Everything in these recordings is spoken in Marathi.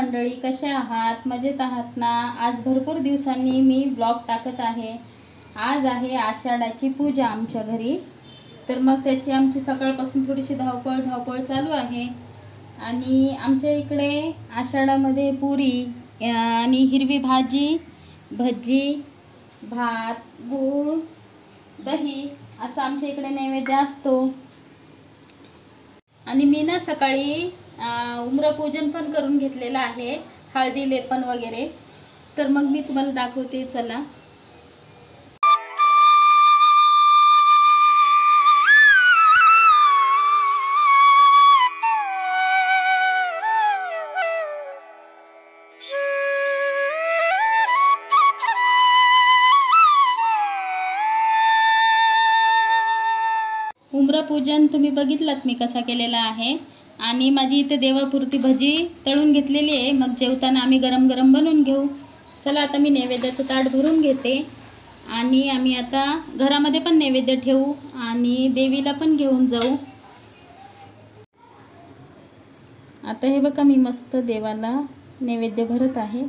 मंडळी, कसे आहात? मजेत आहात ना? आज भरपूर दिवसांनी मी ब्लॉग टाकत आहे। आज आहे आषाढाची पूजा आमच्या घरी, तर मग त्याची आमची सकाळपासून थोडीशी धावपळ चालू आहे। आणि आमच्या इकडे आषाढामध्ये पुरी आणि हिरवी भाजी, भजी, भात, गूळ, दही असं आमच्या इकडे नैवेद्य असतो। आणि मी ना सकाळी उम्रपूजन पण करून घेतलेलं आहे, हळदी लेपन वगैरे। तर मग मी तुम्हाला दाखवते, चला। उम्रपूजन तुम्ही बघितलात मी कसा केलेला आहे। आणि माझी इथे देवापुरती भजी तळून घेतलेली आहे, मग जेवताना आम्ही गरम गरम बनवून घेऊ। चला आता मी नैवेद्याचं ताट भरून घेते आणि आम्ही आता घरामध्ये पण नैवेद्य ठेवू आणि देवीला पण घेऊन जाऊ। आता हे बघा, मी मस्त देवाला नैवेद्य भरत आहे।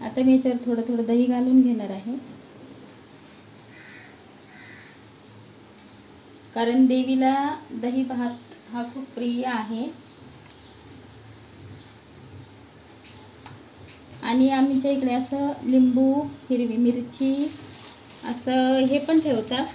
आता मी याच्यावर थोडं थोडं दही घालून घेणार आहे, कारण देवीला दही भात हा खूप प्रिय आहे। आणि आमच्या इकडे असं लिंबू, हिरवी मिरची असं हे पण ठेवतात।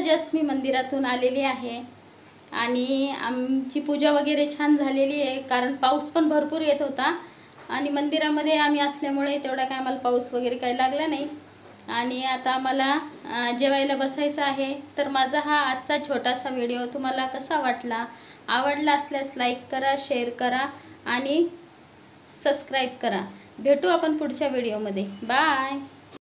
जस्ट मी मंदिरातून आलेली आहे आणि आमची पूजा वगैरे छान झालेली आहे, कारण पाऊस पण भरपूर येत होता आणि मंदिरामध्ये आम्ही असल्यामुळे तेवढा काय आम्हाला पाऊस वगैरे काही लागला नाही. आणि आता आम्हाला जेवायला बसायचं आहे. तर माझा हा आजचा छोटासा व्हिडिओ तुम्हाला कसा वाटला? आवडला असल्यास लाईक करा, शेअर करा आणि सबस्क्राईब करा. भेटू आपण पुढच्या व्हिडिओमध्ये. बाय.